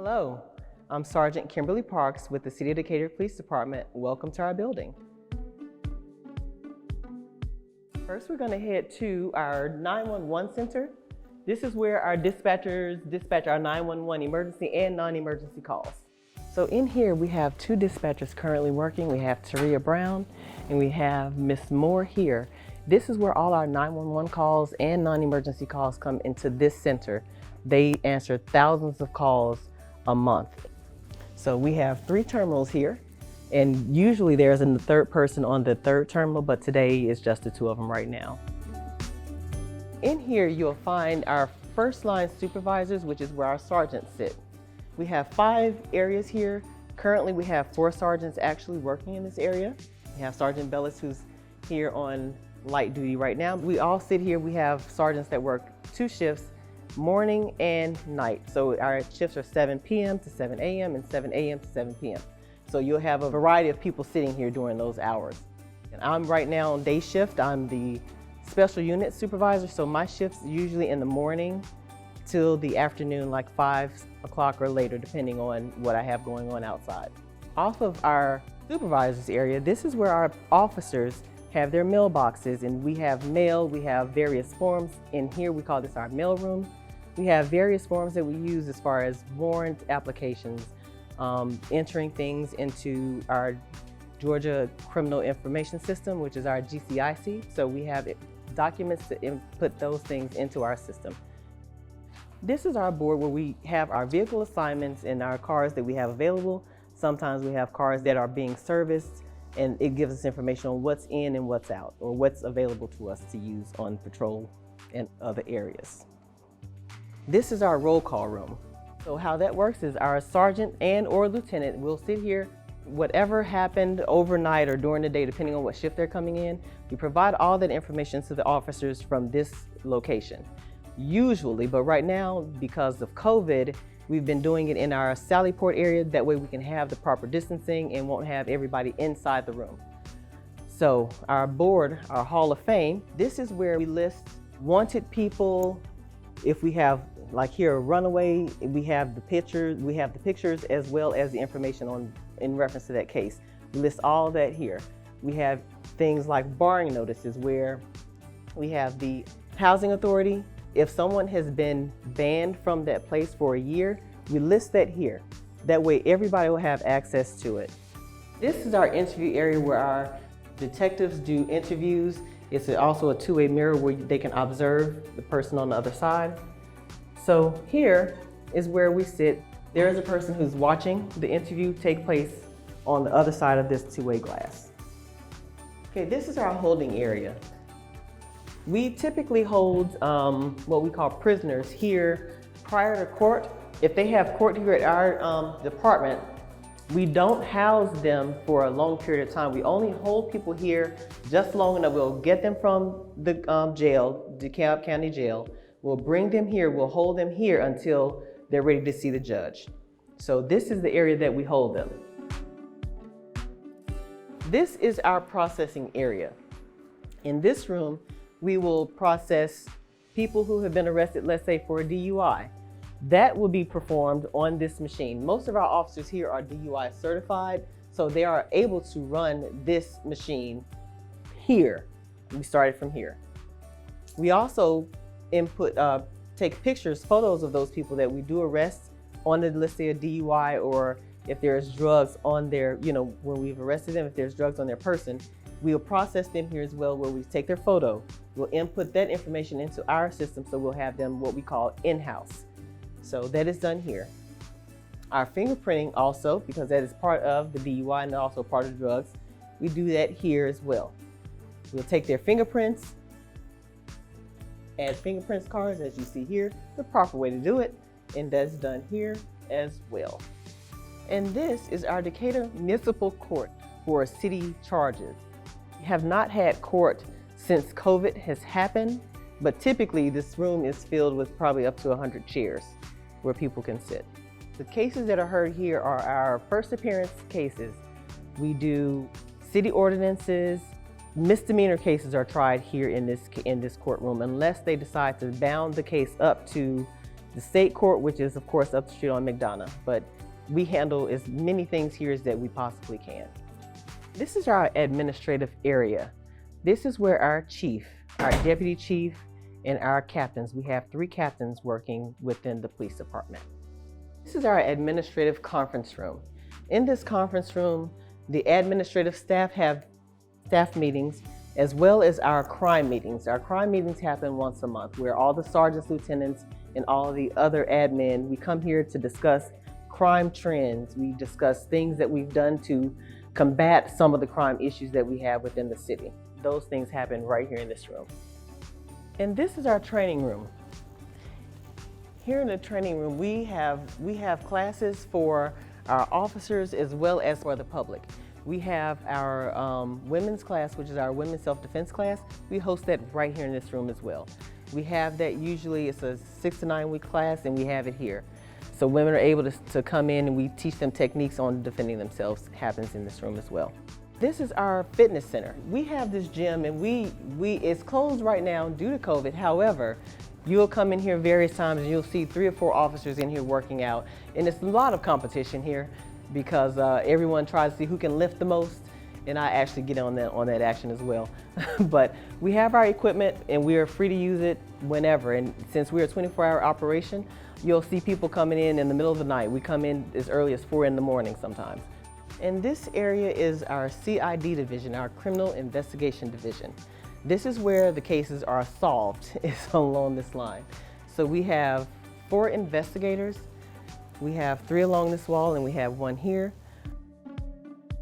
Hello, I'm Sergeant Kimberly Parks with the City of Decatur Police Department. Welcome to our building. First, we're going to head to our 911 center. This is where our dispatchers dispatch our 911 emergency and non-emergency calls. So in here, we have two dispatchers currently working. We have Taria Brown and we have Miss Moore here. This is where all our 911 calls and non-emergency calls come into this center. They answer thousands of calls a month. So we have 3 terminals here, and usually there's a third person on the third terminal, but today is just the 2 of them right now. In here, you'll find our first line supervisors, which is where our sergeants sit. We have 5 areas here. Currently, we have 4 sergeants actually working in this area. We have Sergeant Bellis, who's here on light duty right now. We all sit here. We have sergeants that work 2 shifts, morning and night. So our shifts are 7 p.m. to 7 a.m. and 7 a.m. to 7 p.m. So you'll have a variety of people sitting here during those hours. And I'm right now on day shift. I'm the special unit supervisor. So my shift's usually in the morning till the afternoon, like 5 o'clock or later, depending on what I have going on outside. Off of our supervisors area, this is where our officers have their mailboxes, and we have mail, we have various forms. In here, we call this our mailroom. We have various forms that we use as far as warrant applications, entering things into our Georgia Criminal Information System, which is our GCIC. So we have documents to input those things into our system. This is our board where we have our vehicle assignments and our cars that we have available. Sometimes we have cars that are being serviced, and it gives us information on what's in and what's out, or what's available to us to use on patrol and other areas. This is our roll call room. So how that works is our sergeant and or lieutenant will sit here. Whatever happened overnight or during the day, depending on what shift they're coming in, we provide all that information to the officers from this location. Usually, but right now, because of COVID, we've been doing it in our Sallyport area. That way we can have the proper distancing and won't have everybody inside the room. So our board, our Hall of Fame, this is where we list wanted people. If we have, like here, a runaway, we have the pictures as well as the information in reference to that case. We list all that here. We have things like barring notices where we have the housing authority. If someone has been banned from that place for a year, we list that here. That way everybody will have access to it. This is our interview area where our detectives do interviews. It's also a two-way mirror where they can observe the person on the other side. So here is where we sit. There is a person who's watching the interview take place on the other side of this two-way glass. Okay, this is our holding area. We typically hold what we call prisoners here prior to court. If they have court here at our department, we don't house them for a long period of time. We only hold people here just long enough. We'll get them from the jail, DeKalb County Jail. We'll bring them here, we'll hold them here until they're ready to see the judge. So this is the area that we hold them. This is our processing area. In this room, we will process people who have been arrested, let's say for a DUI. That will be performed on this machine. Most of our officers here are DUI certified, so they are able to run this machine here. We started from here. We also take pictures, photos of those people that we do arrest on the, let's say, a DUI, or if there's drugs on their, when we've arrested them, if there's drugs on their person, we'll process them here as well, where we take their photo. We'll input that information into our system, so we'll have them what we call in-house. So that is done here. Our fingerprinting also, because that is part of the DUI and also part of the drugs, we do that here as well. We'll take their fingerprints, add fingerprints cards, as you see here, the proper way to do it, and that's done here as well. And this is our Decatur Municipal Court for city charges. We have not had court since COVID has happened, but typically this room is filled with probably up to 100 chairs where people can sit. The cases that are heard here are our first appearance cases. We do city ordinances. Misdemeanor cases are tried here in this courtroom unless they decide to bound the case up to the state court, which is of course up the street on McDonough, but we handle as many things here as that we possibly can. This is our administrative area. This is where our chief, our deputy chief, and our captains, we have 3 captains working within the police department. This is our administrative conference room. In this conference room, the administrative staff have staff meetings as well as our crime meetings. Our crime meetings happen once a month where all the sergeants, lieutenants, and all of the other admin, we come here to discuss crime trends. We discuss things that we've done to combat some of the crime issues that we have within the city. Those things happen right here in this room. And this is our training room. Here in the training room, we have classes for our officers as well as for the public. We have our women's class, which is our women's self-defense class. We host that right here in this room as well. We have that usually, it's a 6 to 9 week class, and we have it here. So women are able to come in and we teach them techniques on defending themselves. It happens in this room as well. This is our fitness center. We have this gym and it's closed right now due to COVID. However, you'll come in here various times and you'll see 3 or 4 officers in here working out. And it's a lot of competition here because everyone tries to see who can lift the most. And I actually get on that action as well. But we have our equipment and we are free to use it whenever. And since we're a 24-hour operation, you'll see people coming in the middle of the night. We come in as early as 4 in the morning sometimes. And this area is our CID division, our Criminal Investigation Division. This is where the cases are solved, is along this line. So we have 4 investigators. We have 3 along this wall and we have 1 here.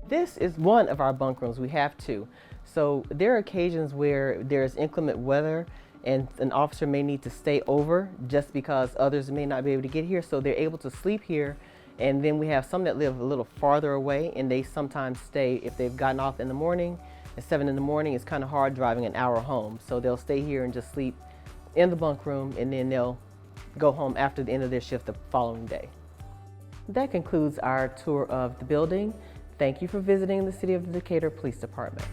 This is one of our bunk rooms. We have 2. So there are occasions where there's inclement weather and an officer may need to stay over just because others may not be able to get here. So they're able to sleep here. And then we have some that live a little farther away and they sometimes stay, if they've gotten off in the morning, at 7 in the morning, it's kind of hard driving an hour home. So they'll stay here and just sleep in the bunk room and then they'll go home after the end of their shift the following day. That concludes our tour of the building. Thank you for visiting the City of Decatur Police Department.